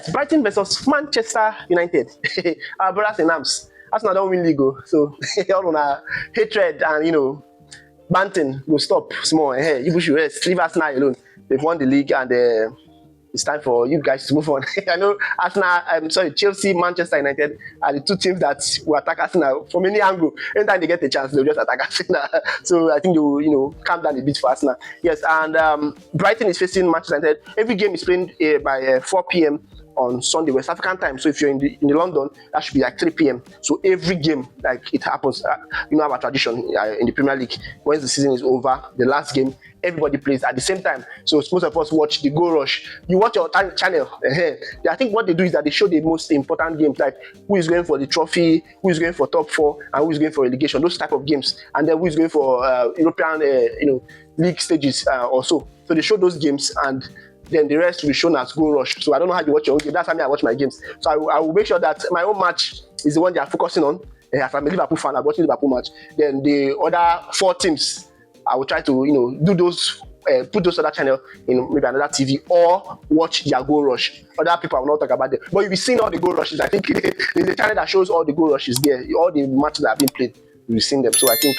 Yes, Brighton versus Manchester United. Our brothers in arms. Arsenal don't win league, so all on our hatred and banting will stop small. Hey, you should rest. Leave Arsenal alone. They've won the league and it's time for you guys to move on. I know Arsenal, Chelsea, Manchester United are the two teams that will attack Arsenal from any angle. Anytime they get the chance, they'll just attack Arsenal. So I think they will, calm down a bit for Arsenal. Yes, and Brighton is facing Manchester United. Every game is played by 4 p.m. on Sunday, West African time. So if you're in the London, that should be like 3 p.m. So every game, like it happens, our tradition in the Premier League. Once the season is over, the last game, everybody plays at the same time. So most of us watch the goal rush. You watch your channel. I think what they do is that they show the most important games, like who is going for the trophy, who is going for top 4, and who is going for relegation. Those type of games, and then who is going for European, league stages or so. So they show those games and then the rest will be shown as goal rush. So I don't know how you watch your own game. That's how I watch my games. So I will make sure that my own match is the one they are focusing on. As I'm a Liverpool fan, I'm watching Liverpool match. Then the other 4 teams, I will try to do those, put those other channel in maybe another TV or watch their goal rush. Other people will not talk about them. But you'll be seeing all the goal rushes. I think there's a channel that shows all the goal rushes there, all the matches that have been played. We've seen them, so I think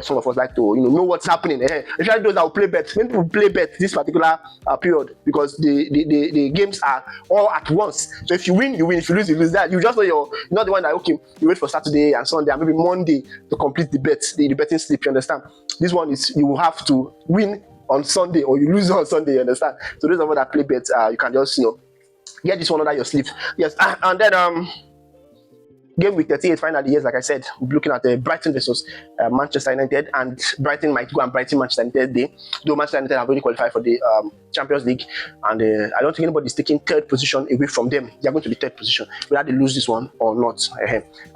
some of us like to know what's happening. Especially those that will play bet. Many people play bet this particular period because the games are all at once. So if you win, you win. If you lose, you lose. That you just know you're not the one that you wait for Saturday and Sunday and maybe Monday to complete the bet, the betting slip. You understand? This one is you will have to win on Sunday or you lose on Sunday. You understand? So those of us that play bet, you can just get this one under your sleeve. Yes, and then game week 38 finally, yes, like I said, we'll be looking at Brighton versus Manchester United, and Brighton might go and Brighton Manchester United day, though Manchester United have already qualified for the Champions League, and I don't think anybody's taking 3rd position away from them. They're going to be 3rd position, whether they lose this one or not.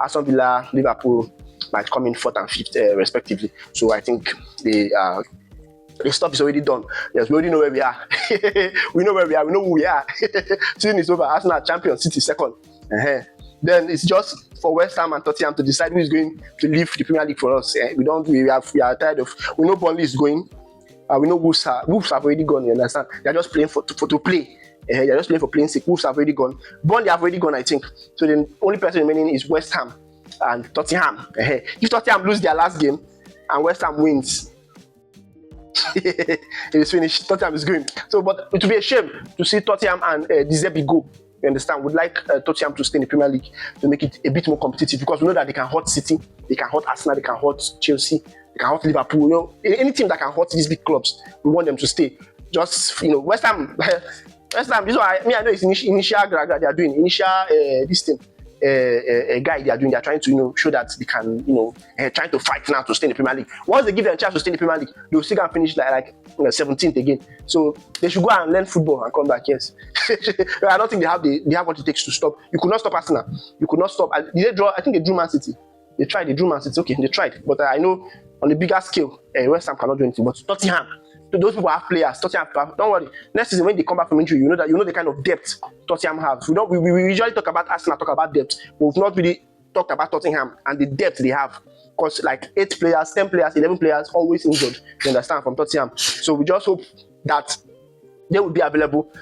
Aston Villa, Liverpool might come in 4th and 5th respectively. So I think the stuff is already done. Yes, we already know where we are. We know where we are. We know who we are. Season is over. Arsenal champion, City 2nd. Then it's just for West Ham and Tottenham to decide who is going to leave the Premier League for us. We are tired of. We know Burnley is going. We know Wolves have already gone. You understand? They're just playing to play. They're just playing for playing sake. Wolves have already gone. Burnley have already gone, I think. So the only person remaining is West Ham and Tottenham. If Tottenham lose their last game and West Ham wins, it is finished. Tottenham is going. So, but it will be a shame to see Tottenham and De Zerbi go. You understand? We'd like Tottenham to stay in the Premier League to make it a bit more competitive, because we know that they can hurt City, they can hurt Arsenal, they can hurt Chelsea, they can hurt Liverpool. Any team that can hurt these big clubs, we want them to stay. Just West Ham. West Ham. This one, I know it's initial they are doing initial this thing. A guy they are doing. They are trying to show that they can trying to fight now to stay in the Premier League. Once they give them a chance to stay in the Premier League, they'll still can finish like 17th again. So they should go and learn football and come back. Yes, I don't think they have what it takes to stop. You could not stop Arsenal. You could not stop. Did they draw? I think they drew Man City. They tried. They drew Man City. Okay, they tried. But I know on a bigger scale, West Ham cannot do anything. But Tottenham. Those people have players. Tottenham have, don't worry. Next season when they come back from injury, you know the kind of depth Tottenham have. We usually talk about Arsenal, talk about depth, but we've not really talked about Tottenham and the depth they have. Because like 8 players, 10 players, 11 players, always injured. You understand, from Tottenham. So we just hope that they will be available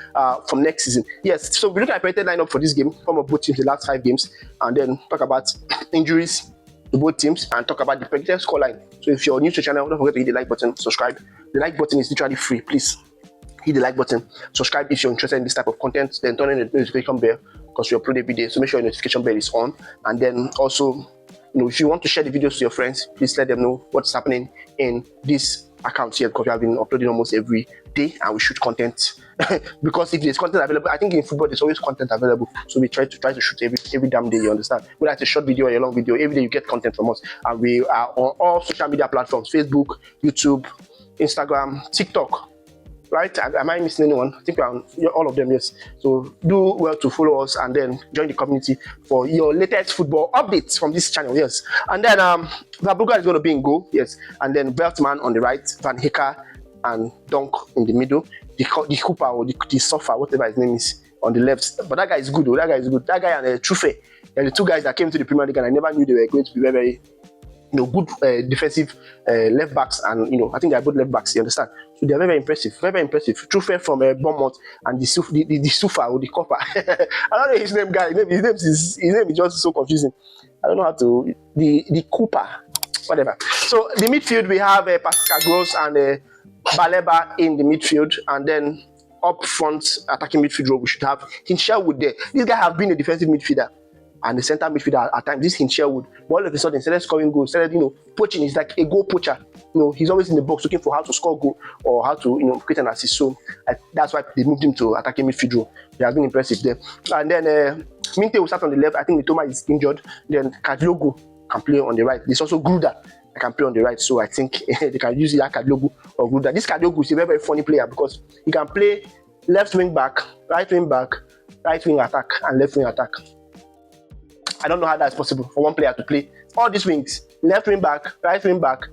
from next season. Yes. So we look at the lineup for this game, from both teams the last 5 games, and then talk about injuries to both teams and talk about the predicted scoreline. So if you're new to the channel, don't forget to hit the like button, subscribe. The like button is literally free. Please hit the like button, subscribe if you're interested in this type of content, then turn on the notification bell because we upload every day. So make sure your notification bell is on. And then also, if you want to share the videos to your friends, please let them know what's happening in this account here, because we have been uploading almost every day and we shoot content. Because if there's content available, I think in football there's always content available. So we try to shoot every damn day, you understand? Whether it's a short video or a long video, every day you get content from us. And we are on all social media platforms: Facebook, YouTube, Instagram, TikTok. Right? Am I missing anyone? I think we're on all of them, yes. So do well to follow us and then join the community for your latest football updates from this channel, yes. And then Vabuga is going to be in goal, yes. And then Veltman on the right, Van Hicker and Dunk in the middle. The Cooper or the Suffer, whatever his name is, on the left. But that guy is good, though. That guy and Trufe. They're the 2 guys that came to the Premier League and I never knew they were going to be very, very good defensive left backs, and I think they're both left backs. You understand? So they're very, very impressive, very, very impressive. Trufe from Bournemouth and the Sufa or the Copper. I don't know his name, guy. His name is just so confusing. I don't know how to the Cooper, whatever. So the midfield we have Pascal Gross and Baleba in the midfield, and then up front attacking midfield role we should have Hinshelwood there. This guy have been a defensive midfielder and the center midfielder at times. This Hinshelwood, but all of a sudden started scoring goals, started poaching. He's like a goal poacher. He's always in the box looking for how to score goal or how to create an assist. So that's why they moved him to attacking midfield role. He has been impressive there. And then Minte will start on the left. I think Mitoma is injured. Then Kadiogo can play on the right. There's also Gruda that can play on the right. So I think they can use either Kadiogo or Gruda. This Kadiogo is a very, very funny player because he can play left wing back, right wing attack, and left wing attack. I don't know how that's possible for one player to play all these wings: left wing back, left wing attack,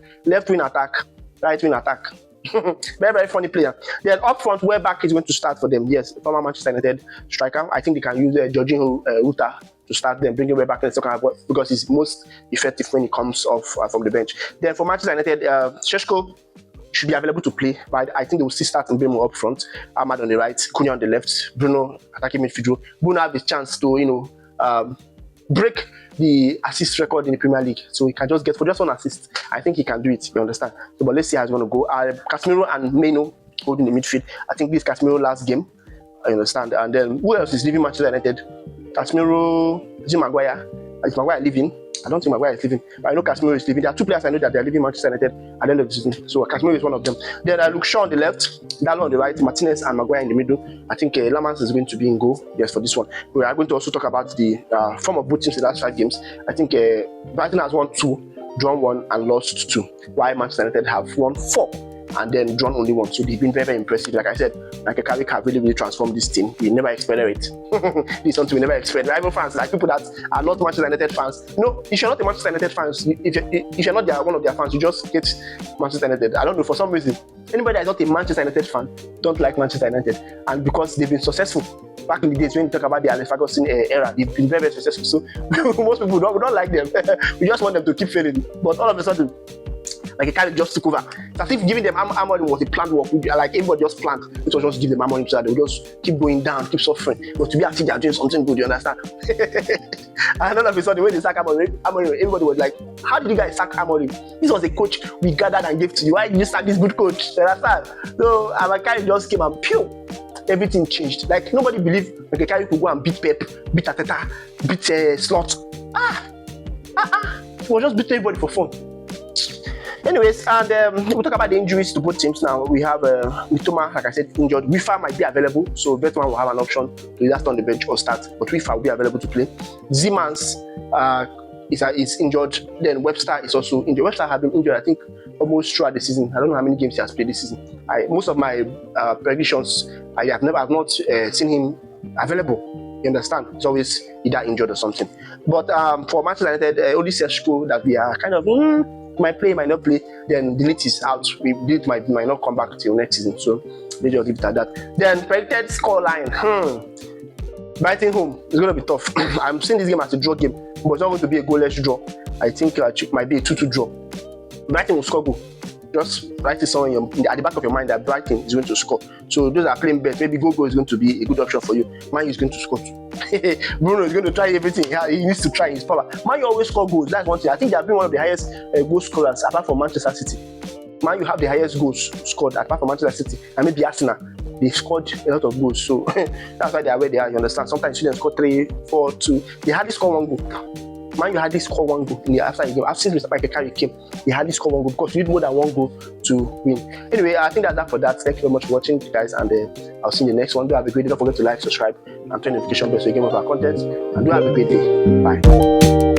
right wing attack. Very, very funny player. Then up front, where back is going to start for them? Yes, former Manchester United striker. I think they can use Jorginho Ruta to start them, bring him back in the second half because he's most effective when he comes off from the bench. Then for Manchester United, Šeško should be available to play, but I think they will still start in Bemo up front, Ahmad on the right, Cunha on the left, Bruno attacking midfield. Bruno have the chance to break the assist record in the Premier League, so he can just get for just one assist. I think he can do it. You understand? So, but let's see how it's going to go. Casemiro and Meno holding the midfield. I think this is Casemiro last game. I understand. And then who else is leaving Manchester United? Casemiro, Jim Maguire. Is Maguire leaving? I don't think Maguire is leaving, but I know Casemiro is leaving. There are two players I know that they are leaving Manchester United at the end of the season. So Casemiro is one of them. Then Luke Shaw on the left, Dalot on the right, Martinez and Maguire in the middle. I think Lamans is going to be in goal. Yes, for this one. We are going to also talk about the form of both teams in the last 5 games. I think Brighton has won 2, drawn 1, and lost 2. While Manchester United have won 4 and then drawn only 1. So they've been very, very impressive. Like I said, like a Carrick have really, really transformed this team. We never expected it. This is something we never expected. Rival fans, like people that are not Manchester United fans. If you're not a Manchester United fan, if you're not one of their fans, you just get Manchester United. I don't know, for some reason, anybody that is not a Manchester United fan don't like Manchester United. And because they've been successful. Back in the days when you talk about the Alex Ferguson era, they've been very, very successful. So most people don't like them. We just want them to keep failing. But all of a sudden, like a Carrick just took over. It's as if giving them Amorim was a planned work. Like everybody just planned. It was just give them Amorim so that they would just keep going down, keep suffering. But to be active, they are doing something good, you understand? And all of a sudden, when they sack Amorim, everybody was like, how did you guys sack Amorim? This was a coach we gathered and gave to you. Why did you sack this good coach? You understand? So Carrick just came and pew. Everything changed. Like nobody believed like Carrick could go and beat Pep, beat Arteta, beat Slot. He was just beating everybody for fun. Anyways, and we'll talk about the injuries to both teams now. We have Mitoma, like I said, injured. Wifa might be available, so Vetman will have an option to either stay on the bench or start, but Wifa will be available to play. Zimans is injured. Then Webster is also injured. Webster has been injured, I think, almost throughout the season. I don't know how many games he has played this season. Most of my predictions, I have not seen him available. You understand? He's always either injured or something. But for Manchester United, only Šeško that we are kind of might play, might not play. Then Delete is out. Delete might not come back till next season. So they just leave it at that. Then predicted score line. Brighton home is going to be tough. I'm seeing this game as a draw game, but it's not going to be a goalless draw. I think it might be a 2-2 draw. Brighton will score goal. Just write it somewhere at the back of your mind that Brighton is going to score. So those are playing bet. Maybe goal is going to be a good option for you. Man U is going to score too. Bruno is going to try everything. He needs to try his power. Man U always score goals. That's one thing. I think they have been one of the highest goal scorers apart from Manchester City. Man U have the highest goals scored apart from Manchester City and maybe Arsenal. They scored a lot of goals. So that's why they are where they are. You understand? Sometimes you score 3, 4, 2. They hardly score 1 goal. Man U hardly score 1 goal in the after the game. I've seen Mr. Michael Carrick came. He hardly score 1 goal because you need more than 1 goal to win. Anyway, I think that's that for that. Thank you very much for watching, guys, and I'll see you in the next one. Do have a great day. Don't forget to like, subscribe, and turn notification bell so you get more of our content. And do have a great day. Bye.